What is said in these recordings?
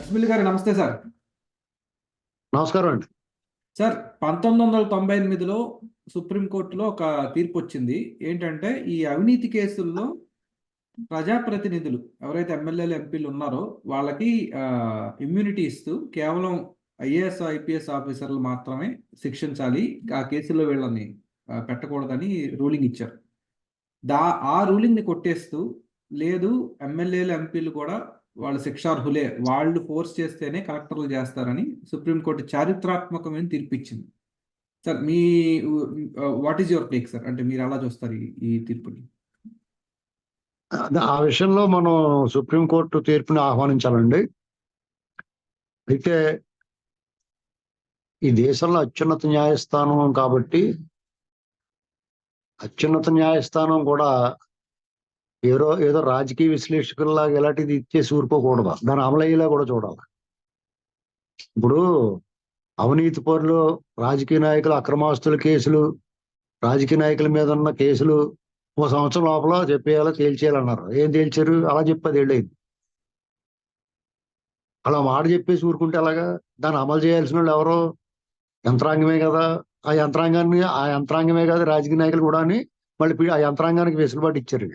నరసింహులు గారు నమస్తే సార్. నమస్కారం అండి. సార్ 1998లో సుప్రీంకోర్టులో ఒక తీర్పు వచ్చింది. ఏంటంటే ఈ అవినీతి కేసుల్లో ప్రజాప్రతినిధులు ఎవరైతే ఎమ్మెల్యేలు ఎంపీలు ఉన్నారో వాళ్ళకి ఇమ్యూనిటీ ఇస్తూ కేవలం ఐఏఎస్ ఐపీఎస్ ఆఫీసర్లు మాత్రమే శిక్షించాలి, ఆ కేసుల్లో వీళ్ళని పెట్టకూడదని రూలింగ్ ఇచ్చారు. ఆ రూలింగ్ని కొట్టేస్తూ లేదు ఎమ్మెల్యేలు ఎంపీలు కూడా వాళ్ళు శిక్షార్హులే, వాళ్ళు ఫోర్స్ చేస్తేనే కలెక్టర్లు చేస్తారని సుప్రీంకోర్టు చారిత్రాత్మకమైన తీర్పు ఇచ్చింది. Sir me what is your take sir? అంటే మీరు ఎలా చూస్తారు ఈ తీర్పుని? ఆ విషయంలో మనం సుప్రీంకోర్టు తీర్పుని ఆహ్వానించాలండి. అయితే ఈ దేశంలో అత్యున్నత న్యాయస్థానం కాబట్టి అత్యున్నత న్యాయస్థానం కూడా ఏదో రాజకీయ విశ్లేషకుల్లాగా ఇలాంటిది ఇచ్చేసి ఊరుకోకూడదు, దాని అమలయ్యేలా కూడా చూడాలి. ఇప్పుడు అవినీతి పరులు, రాజకీయ నాయకులు, అక్రమాస్తుల కేసులు, రాజకీయ నాయకుల మీద ఉన్న కేసులు 1 సంవత్సరం లోపల చెప్పేయాలో తేల్చేయాలన్నారు. ఏం తేల్చారు? అలా చెప్పి 10 ఏళ్ళు అయింది. అలా మాట చెప్పేసి ఊరుకుంటే అలాగా? దాన్ని అమలు చేయాల్సిన వాళ్ళు ఎవరో యంత్రాంగమే కదా. ఆ యంత్రాంగమే కాదు రాజకీయ నాయకులు కూడా అని మళ్ళీ ఆ యంత్రాంగానికి వెసులుబాటు ఇచ్చారు.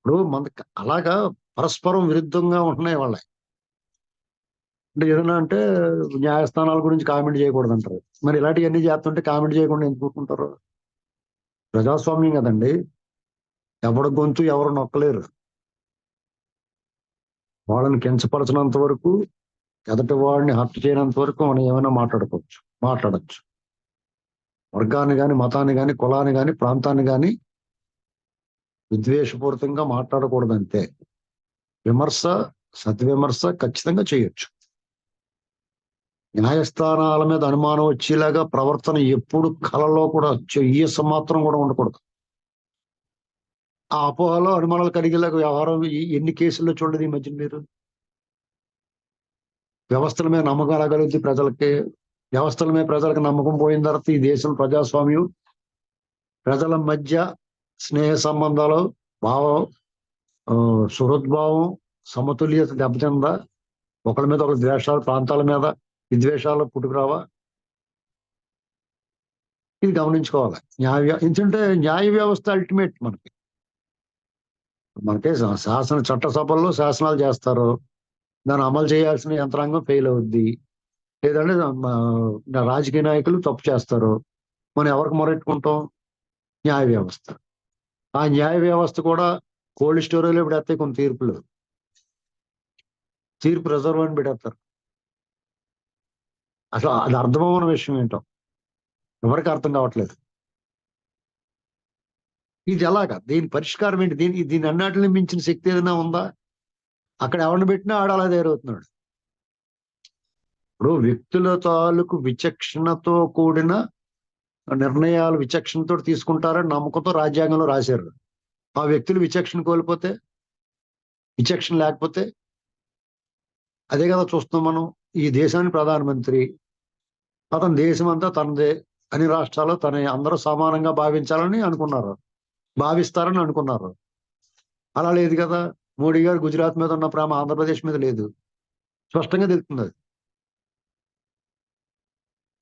ఇప్పుడు మనకి అలాగా పరస్పరం విరుద్ధంగా ఉంటున్నాయి వాళ్ళ. అంటే ఏదైనా అంటే న్యాయస్థానాల గురించి కామెంట్ చేయకూడదు అంటారు. మరి ఇలాంటివన్నీ చేస్తుంటే కామెంట్ చేయకుండా ఎందుకు కూర్చుంటారు? ప్రజాస్వామ్యం కదండి, ఎవరి గొంతు ఎవరు నొక్కలేరు. వాళ్ళని కించపరచినంత వరకు, ఎదటి వాడిని హత్య చేయనంత వరకు మనం ఏమైనా మాట్లాడచ్చు. వర్గాన్ని కానీ, మతాన్ని కానీ, కులాన్ని కానీ, ప్రాంతాన్ని కానీ విద్వేషపూరితంగా మాట్లాడకూడదు అంతే. విమర్శ, సద్విమర్శ ఖచ్చితంగా చేయొచ్చు. న్యాయస్థానాల మీద అనుమానం వచ్చేలాగా ప్రవర్తన ఎప్పుడు కళలో కూడా ఈయస మాత్రం కూడా ఉండకూడదు. ఆ అపోహలో అనుమానాలు కలిగేలాగా వ్యవహారం ఎన్ని కేసుల్లో చూడలేదు ఈ మధ్య మీరు. వ్యవస్థల మీద నమ్మకం కలుగుతుంది ప్రజలకి. వ్యవస్థల మీద ప్రజలకు నమ్మకం పోయిన తర్వాత ఈ దేశం ప్రజాస్వామ్యం, ప్రజల మధ్య స్నేహ సంబంధాలు, భావం, సుహృద్భావం, సమతుల్యత దెబ్బతిందా? ఒకరి మీద ఒకరి ద్వేషాలు, ప్రాంతాల మీద విద్వేషాలు పుట్టుకురావా? ఇది గమనించుకోవాలి. ఎందుకంటే న్యాయ వ్యవస్థ అల్టిమేట్. మనకే చట్టసభల్లో శాసనాలు చేస్తారు, దాన్ని అమలు చేయాల్సిన యంత్రాంగం ఫెయిల్ అవుద్ది. లేదంటే రాజకీయ నాయకులు తప్పు చేస్తారు, మనం ఎవరికి మొరెట్టుకుంటాం? న్యాయ వ్యవస్థ. ఆ న్యాయ వ్యవస్థ కూడా కోల్డ్ స్టోరేజ్లో పెడతాయి కొన్ని తీర్పు రిజర్వ్ అని పెడతారు. అసలు అది అర్థమవని విషయం ఏంటో ఎవరికి అర్థం కావట్లేదు. ఇది ఎలాగా? దీని పరిష్కారం ఏంటి? దీని అన్నిటిని మించిన శక్తి ఏదైనా ఉందా? అక్కడ ఎవరిని పెట్టినా ఆడ అలా తయారవుతున్నాడు. ఇప్పుడు వ్యక్తుల తాలూకు విచక్షణతో కూడిన నిర్ణయాలు విచక్షణతో తీసుకుంటారని నమ్మకంతో రాజ్యాంగంలో రాశారు. ఆ వ్యక్తులు విచక్షణ కోల్పోతే, విచక్షణ లేకపోతే అదే కదా చూస్తున్నాం మనం. ఈ దేశానికి ప్రధానమంత్రి, అతను దేశం అంతా తనదే, అన్ని రాష్ట్రాలు అందరూ సమానంగా భావిస్తారని అనుకున్నారు. అలా లేదు కదా. మోడీ గారు గుజరాత్ మీద ఉన్న ప్రేమ ఆంధ్రప్రదేశ్ మీద లేదు, స్పష్టంగా తెలుస్తుంది.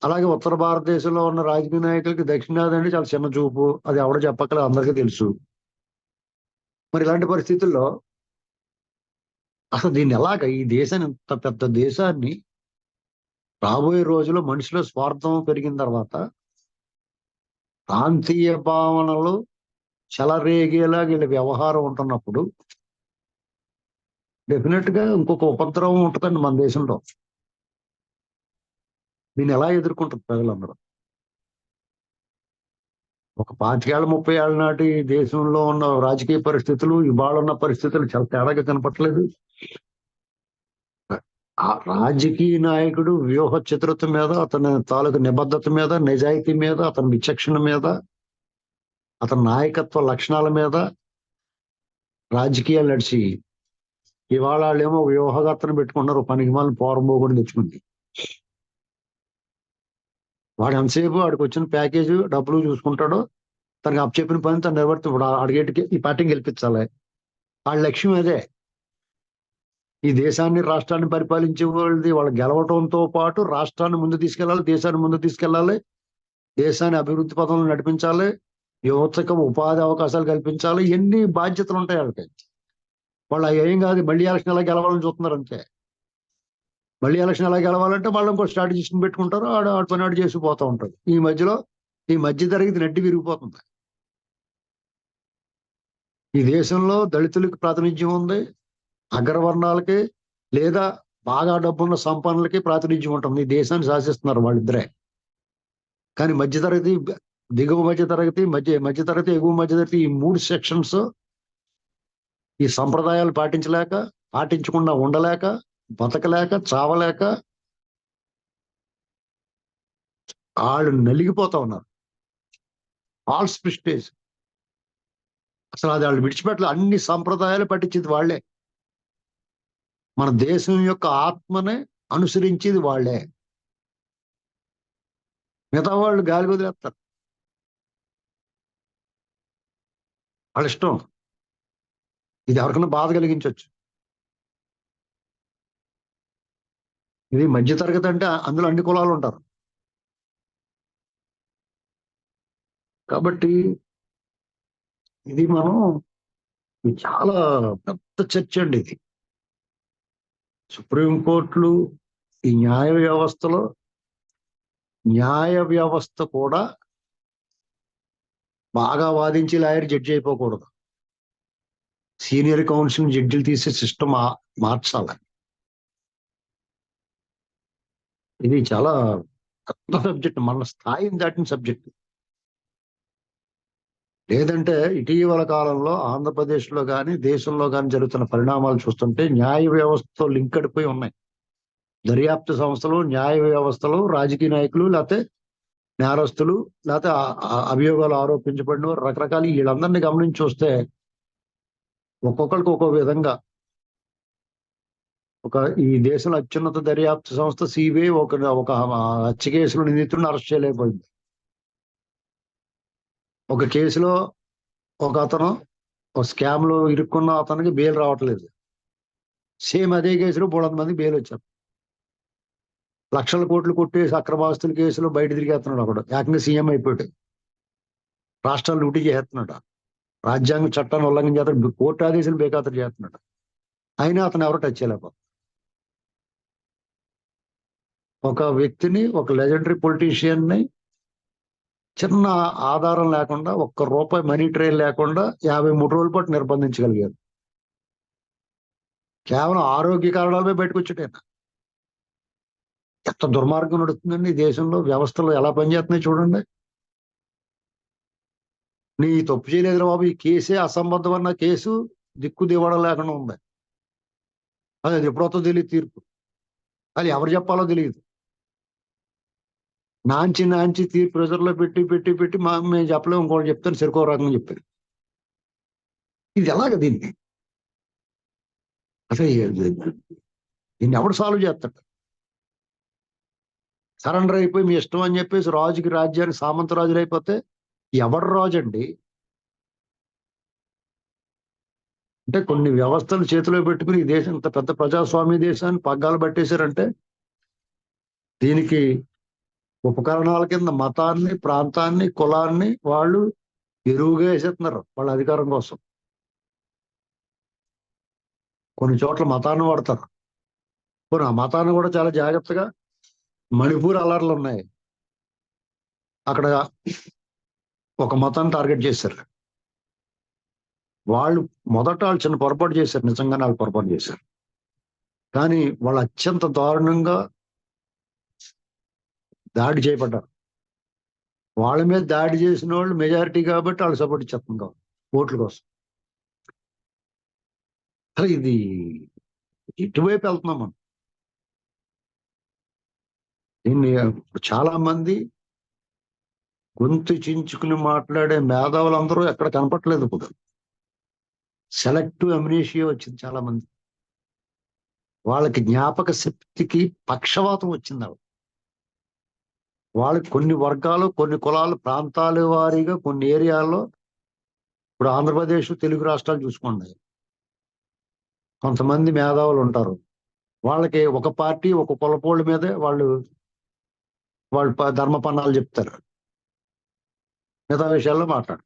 అలాగే ఉత్తర భారతదేశంలో ఉన్న రాజకీయ నాయకులకి దక్షిణాది అంటే చాలా చిన్న చూపు, అది ఎవడో చెప్పక్కలేదు, అందరికీ తెలుసు. మరి ఇలాంటి పరిస్థితుల్లో అసలు దీన్ని ఎలాగ, ఈ దేశాన్ని, ఇంత పెద్ద దేశాన్ని రాబోయే రోజుల్లో మనిషిలో స్వార్థం పెరిగిన తర్వాత ప్రాంతీయ భావనలు చెలరేగేలా వీళ్ళ వ్యవహారం ఉంటున్నప్పుడు డెఫినెట్ గా ఇంకొక ఉపద్రవం ఉంటుందండి మన దేశంలో. దీన్ని ఎలా ఎదుర్కొంటారు ప్రజలందరూ? ఒక 25 ఏళ్ళ 30 ఏళ్ళ నాటి దేశంలో ఉన్న రాజకీయ పరిస్థితులు ఇవాళ ఉన్న పరిస్థితులు చాలా తేడాగా కనపట్లేదు. ఆ రాజకీయ నాయకుడు వ్యూహ చతురత మీద, అతని తాలూకు నిబద్ధత మీద, నిజాయితీ మీద, అతని విచక్షణ మీద, అతని నాయకత్వ లక్షణాల మీద రాజకీయాలు నడిచి ఇవాళ వాళ్ళేమో వ్యూహకర్తను పెట్టుకున్నారు, పనికిమాలను పోరంబోగుని తెచ్చుకుంది. వాడు ఎంతసేపు వాడికి వచ్చిన ప్యాకేజ్ డబ్బులు చూసుకుంటాడో, తనకి అప్పచెప్పిన పని తను నిలబడితే ఇప్పుడు అడిగేటికి ఈ పార్టీని గెలిపించాలి, వాళ్ళ లక్ష్యం అదే. ఈ దేశాన్ని రాష్ట్రాన్ని పరిపాలించే వాళ్ళది వాళ్ళు గెలవటంతో పాటు రాష్ట్రాన్ని ముందు తీసుకెళ్ళాలి, దేశాన్ని ముందు తీసుకెళ్ళాలి, దేశాన్ని అభివృద్ధి పథంలో నడిపించాలి, యువతకు ఉపాధి అవకాశాలు కల్పించాలి. ఎన్ని బాధ్యతలు ఉంటాయి వాళ్ళకి. వాళ్ళు ఏం కాదు, మళ్ళీ ఎలక్షన్ ఎలా గెలవాలని చూస్తున్నారు అంతే. మళ్ళీ ఎలక్షన్ ఎలా గెలవాలంటే వాళ్ళు ఇంకో స్ట్రాటజిస్ట్ని పెట్టుకుంటారు, ఆడ పని ఆడు చేసి పోతూ ఉంటారు. ఈ మధ్యలో ఈ మధ్య తరగతి నడ్డి విరిగిపోతుంది. ఈ దేశంలో దళితులకు ప్రాతినిధ్యం ఉంది, అగ్రవర్ణాలకి లేదా బాగా డబ్బున్న సంపన్నులకి ప్రాతినిధ్యం ఉంటుంది. ఈ దేశాన్ని శాసిస్తున్నారు వాళ్ళిద్దరే. కానీ మధ్యతరగతి, దిగువ మధ్యతరగతి, మధ్యతరగతి, ఎగువ మధ్యతరగతి, ఈ 3 సెక్షన్స్ ఈ సంప్రదాయాలు పాటించకుండా ఉండలేక, బతకలేక, చావలేక వాళ్ళు నలిగిపోతా ఉన్నారు. False prestige. అసలు అది వాళ్ళు విడిచిపెట్టాలి. అన్ని సంప్రదాయాలు పట్టించేది వాళ్లే. మన దేశం యొక్క ఆత్మనే అనుసరించేది వాళ్లే. మిగతా వాళ్ళు గాలి వదిలేస్తారు. వాళ్ళ ఇష్టం. ఇది ఎవరికైనా బాధ కలిగించవచ్చు. ఇది మధ్యతరగతి అంటే అందులో అన్ని కులాలు ఉంటారు. కాబట్టి ఇది చాలా పెద్ద చర్చ అండి ఇది. సుప్రీంకోర్టులు, ఈ న్యాయ వ్యవస్థ కూడా బాగా వాదించి లాయర్ జడ్జి అయిపోకూడదు. సీనియర్ కౌన్సిల్ జడ్జిలు తీసే సిస్టమ్ మార్చాలి. ఇది చాలా పెద్ద సబ్జెక్ట్, మన స్థాయిని దాటిన సబ్జెక్ట్. లేదంటే ఇటీవల కాలంలో ఆంధ్రప్రదేశ్లో కానీ దేశంలో కానీ జరుగుతున్న పరిణామాలు చూస్తుంటే న్యాయ వ్యవస్థతో లింక్ అడిపోయి ఉన్నాయి. దర్యాప్తు సంస్థలు, న్యాయ వ్యవస్థలు, రాజకీయ నాయకులు, లేకపోతే నేరస్తులు, లేకపోతే అభియోగాలు ఆరోపించబడిన రకరకాల వీళ్ళందరినీ గమనించి చూస్తే ఒక్కొక్కరికి ఒక్కో విధంగా ఈ దేశంలో అత్యున్నత దర్యాప్తు సంస్థ సిబిఐ ఒక హత్య కేసులో నిందితుడిని అరెస్ట్ చేయలేకపోయింది. ఒక కేసులో ఒక అతను స్కామ్ లో ఇరుక్కున్న అతనికి బెయిల్ రావట్లేదు. సేమ్ అదే కేసులో 300 మంది బెయిల్ వచ్చారు. లక్షల కోట్లు కొట్టేసి అక్రమాస్తుల కేసులో బయట తిరిగేస్తున్నాడు. అక్కడ ఏకంగా సీఎం అయిపోయాడు. రాష్ట్రాలు లూటీ చేస్తున్నాడు. రాజ్యాంగ చట్టాన్ని ఉల్లంఘన చేస్తాడు. కోర్టు ఆదేశాలు బేఖాతరు చేస్తున్నాడు. అయినా అతను ఎవరు టచ్ చేయలేకపోతే ఒక వ్యక్తిని, ఒక లెజెండరీ పొలిటీషియన్ని చిన్న ఆధారం లేకుండా, ₹1 మనీ ట్రైల్ లేకుండా 53 రోజుల పాటు నిర్బంధించగలిగారు. కేవలం ఆరోగ్య కారణాలపై బయటకు వచ్చేటైనా. ఎంత దుర్మార్గం నడుస్తుందండి ఈ దేశంలో. వ్యవస్థలు ఎలా పనిచేస్తున్నాయి చూడండి. నీ తప్పు చేయలేదురా బాబు, ఈ కేసే అసంబద్ధం అన్న కేసు దిక్కు దివడం లేకుండా ఉంది. అది ఎప్పుడొస్తో తెలియదు తీర్పు. అది ఎవరు చెప్పాలో తెలియదు. నాంచి తీర్పు ప్రెజర్లో పెట్టి మేము చెప్పలేము, ఇంకోటి చెప్తాను సరికో రకంగా చెప్పారు. ఇది ఎలాగ దీన్ని అసలు దీన్ని ఎవడు సాల్వ్ చేస్తాడు? సరెండర్ అయిపోయి మీ ఇష్టం అని చెప్పేసి రాజుకి, రాజ్యానికి సామంత రాజులు అయిపోతే ఎవడు రాజు అండి? అంటే కొన్ని వ్యవస్థలు చేతిలో పెట్టుకుని ఈ దేశం ఇంత పెద్ద ప్రజాస్వామ్య దేశాన్ని పగ్గాలు పట్టేశారంటే దీనికి ఉపకరణాల కింద మతాన్ని, ప్రాంతాన్ని, కులాన్ని వాళ్ళు ఎరువుగా వేసేస్తున్నారు వాళ్ళ అధికారం కోసం. కొన్ని చోట్ల మతాన్ని వాడతారు. కొన్ని ఆ మతాన్ని కూడా చాలా జాగ్రత్తగా. మణిపూర్ అల్లర్లు ఉన్నాయి, అక్కడ ఒక మతాన్ని టార్గెట్ చేశారు. వాళ్ళు చిన్న పొరపాటు చేశారు, నిజంగానే వాళ్ళు పొరపాటు చేశారు. కానీ వాళ్ళు అత్యంత దారుణంగా దాడి చేయబడ్డారు. వాళ్ళ మీద దాడి చేసిన వాళ్ళు మెజారిటీ కాబట్టి వాళ్ళు సపోర్ట్ ఇచ్చేస్తాం కావాలి ఓట్ల కోసం. అసలు ఇది ఇటువైపు వెళ్తున్నాం మనం. దీన్ని చాలా మంది గొంతు చించుకుని మాట్లాడే మేధావులందరూ ఎక్కడ కనపట్లేదు. ఇప్పుడు సెలెక్టివ్ అమ్నీషియా వచ్చింది చాలా మంది. వాళ్ళకి జ్ఞాపక శక్తికి పక్షవాతం వచ్చింది. వాళ్ళకి కొన్ని వర్గాలు, కొన్ని కులాలు, ప్రాంతాల వారీగా కొన్ని ఏరియాల్లో, ఇప్పుడు ఆంధ్రప్రదేశ్, తెలుగు రాష్ట్రాలు చూసుకోండి, కొంతమంది మేధావులు ఉంటారు, వాళ్ళకి ఒక పార్టీ ఒక కులపోళ్ళ మీదే వాళ్ళు ధర్మపన్నాలు చెప్తారు, మిగతా విషయాల్లో మాట్లాడు.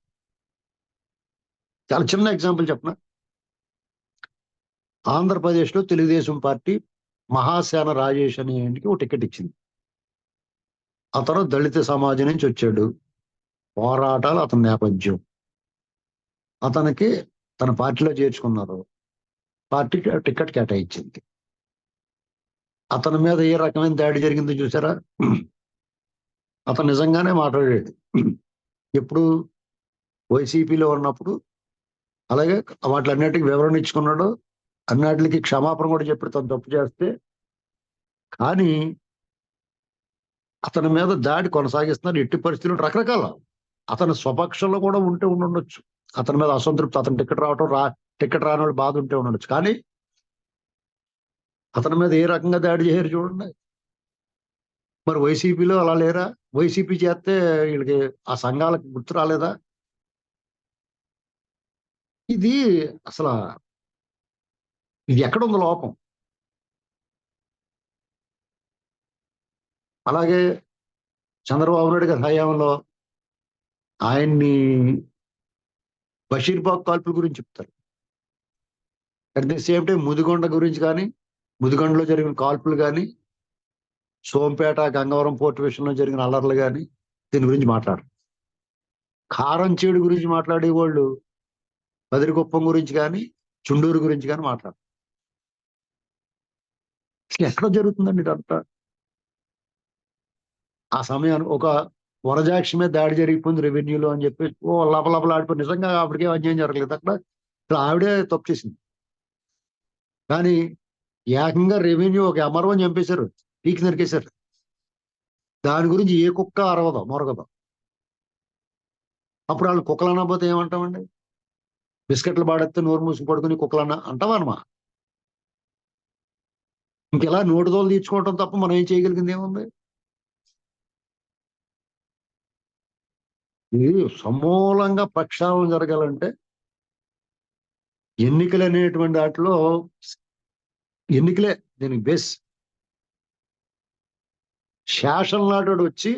చాలా చిన్న ఎగ్జాంపుల్ చెప్పిన, ఆంధ్రప్రదేశ్లో తెలుగుదేశం పార్టీ మహాసేన రాజేష్ అనే ఆయనకి ఒక టికెట్ ఇచ్చింది. అతను దళిత సమాజం నుంచి వచ్చాడు, పోరాటాలు అతని నేపథ్యం. అతనికి తన పార్టీలో చేర్చుకున్నారు, పార్టీ టికెట్ కేటాయించింది. అతని మీద ఏ రకమైన దాడి జరిగిందో చూసారా? అతను నిజంగానే మాట్లాడాడు ఎప్పుడు వైసీపీలో ఉన్నప్పుడు, అలాగే వాటిలన్నిటికీ వివరణ ఇచ్చుకున్నాడు, అన్నిటికి క్షమాపణ కూడా చెప్పాడు తను తప్పు చేస్తే. కానీ అతని మీద దాడి కొనసాగిస్తున్నారు ఎట్టి పరిస్థితులు. రకరకాల అతని స్వపక్షంలో కూడా ఉండొచ్చు, అతని మీద అసంతృప్తి, అతని టికెట్ రాని వాళ్ళు బాధ ఉంటే ఉండొచ్చు. కానీ అతని మీద ఏ రకంగా దాడి చేయరు చూడండి. మరి వైసీపీలో అలా లేరా? వైసీపీ చేస్తే వీళ్ళకి ఆ సంఘాలకు గుర్తు రాలేదా? ఇది అసలు ఇది ఎక్కడుంది లోపం? అలాగే చంద్రబాబు నాయుడు గారి హయాంలో ఆయన్ని బషీర్బాగ్ కాల్పుల గురించి చెప్తారు. At the same time Mudigonda గురించి కానీ, ముదిగొండలో జరిగిన కాల్పులు కానీ, సోంపేట గంగవరం పోర్టు విషయంలో జరిగిన అల్లర్లు కానీ దీని గురించి మాట్లాడరు. కారంచేడు గురించి మాట్లాడే వాళ్ళు బదిరికుప్పం గురించి కానీ, చుండూరు గురించి కానీ మాట్లాడరు. అసలు ఎక్కడ జరుగుతుందండి ఇదంతా? ఆ సమయానికి ఒక వరజాక్షి మీద దాడి జరిగిపోయింది రెవెన్యూలో అని చెప్పి లపలపలాడిపోయి, నిజంగా ఆవిడకేం అన్యాయం జరగలేదు అక్కడ, అసలు ఆవిడే తప్పు చేసింది. కానీ ఏకంగా రెవెన్యూ ఒక అమరవని చంపేశారు, పీకి నరికేశారు. దాని గురించి ఏ కుక్క అరవదో మొరగదో. అప్పుడు వాళ్ళు కుక్కలు అనకపోతే ఏమంటామండి? బిస్కెట్లు పాడేస్తే నోరు మూసుకు పడుకుని కుక్కలన్నా అంటావన్నమా? ఇంకెలా నోటిదోలు తీర్చుకోవటం తప్ప మనం ఏం చేయగలిగింది ఏముంది? ఇది సమూలంగా ప్రక్షాళన జరగాలంటే ఎన్నికలు అనేటువంటి వాటిలో ఎన్నికలే దీనికి బేస్. శాసన నాటుడు వచ్చి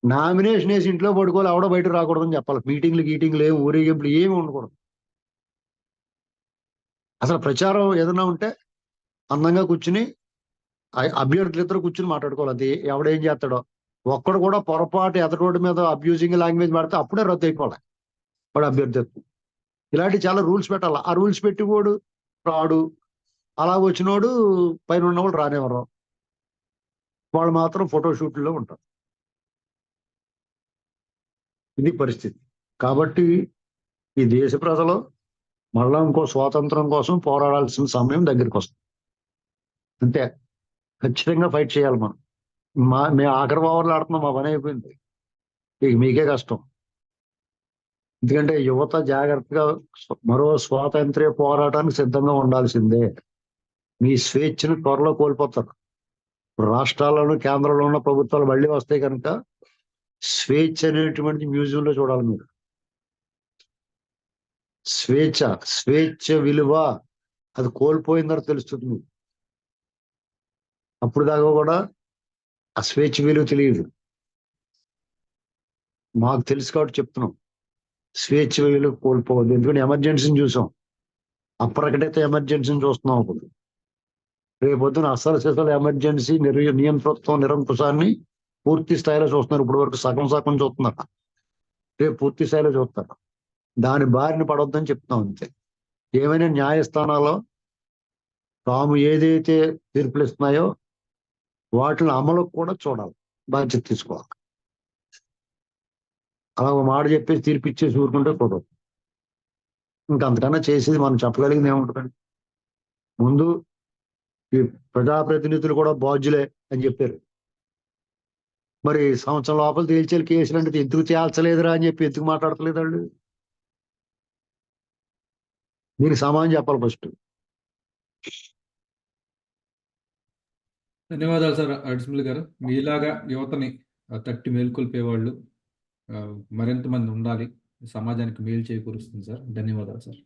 నామినేషన్ వేసి ఇంట్లో పడుకోవాలి, ఆవిడ బయట రాకూడదని చెప్పాలి. గీటింగ్లు ఏమి ఊరేగింపులు ఏమి ఉండకూడదు. అసలు ప్రచారం ఏదైనా ఉంటే అందంగా కూర్చుని అభ్యర్థులు ఇద్దరు కూర్చుని మాట్లాడుకోవాలి. అది ఎవడేం చేస్తాడో, ఒక్కడు కూడా పొరపాటు ఎదటోడి మీద అబ్యూజింగ్ లాంగ్వేజ్ పడితే అప్పుడే రద్దు అయిపోవాలి వాడు అభ్యర్థిత్వం. ఇలాంటి చాలా రూల్స్ పెట్టాలి. ఆ రూల్స్ పెట్టివాడు రాడు, అలా వచ్చినోడు పైన ఉన్నవాళ్ళు రానివ్వరు, వాళ్ళు మాత్రం ఫోటోషూట్లో ఉంటారు. ఇది పరిస్థితి. కాబట్టి ఈ దేశ ప్రజలు మళ్ళా ఇంకో స్వాతంత్రం కోసం పోరాడాల్సిన సమయం దగ్గరికి వస్తుంది. అంతే, ఖచ్చితంగా ఫైట్ చేయాలి మనం. మేము ఆఖరి ఓవర్లు ఆడుతున్నాం, మా పని అయిపోయింది, ఇక మీకే కష్టం. ఎందుకంటే యువత జాగ్రత్తగా మరో స్వాతంత్ర్య పోరాటానికి సిద్ధంగా ఉండాల్సిందే. మీ స్వేచ్ఛను త్వరలో కోల్పోతారు. రాష్ట్రాల్లోనూ కేంద్రంలో ఉన్న ప్రభుత్వాలు మళ్ళీ వస్తాయి కనుక స్వేచ్ఛ అనేటువంటి మ్యూజియంలో చూడాలి మీరు. స్వేచ్ఛ విలువ అది కోల్పోయిందని తెలుస్తుంది మీకు. అప్పుడు దాకా కూడా ఆ స్వేచ్ఛ విలువ తెలియదు. మాకు తెలుసు కాబట్టి చెప్తున్నాం, స్వేచ్ఛ విలువ కోల్పోవద్దు. ఎందుకంటే ఎమర్జెన్సీని చూసాం, అప్రకటిత ఎమర్జెన్సీని చూస్తున్నాం. అప్పుడు రేపొద్దున అసలు ఎమర్జెన్సీ నియంతృత్వం నిరంకుశాన్ని పూర్తి స్థాయిలో చూస్తున్నారు. ఇప్పుడు వరకు సగం చూస్తున్నారు, రేపు పూర్తి స్థాయిలో చూస్తారు. దాని బారిన పడొద్దని చెప్తాం అంతే. ఏమైనా న్యాయస్థానాల్లో తాము ఏదైతే తీర్పులు ఇస్తున్నాయో వాటిని అమలుకు కూడా చూడాలి, బాధ్యత తీసుకోవాలి. అలా ఒక మాట చెప్పేసి తీర్పిచ్చేసి ఊరుకుంటే కుదరదు. ఇంకంతకన్నా చేసేది మనం చెప్పగలిగింది ఏముంటుందండి? ముందు ఈ ప్రజాప్రతినిధులు కూడా బాధ్యులే అని చెప్పారు. మరి సంవత్సరం లోపల తేల్చేలు కేసులు అంటే ఎందుకు తేల్చలేదురా అని చెప్పి ఎందుకు మాట్లాడతలేదు వాళ్ళు? దీనికి సమాధానం చెప్పాలి ఫస్ట్. ధన్యవాదాలు సార్ అడిసిమల్ గారు. మీలాగా యువతని తట్టి మేల్కొల్పేవాళ్ళు మరింత మంది ఉండాలి, సమాజానికి మేలు చేకూరుస్తుంది సార్. ధన్యవాదాలు సార్.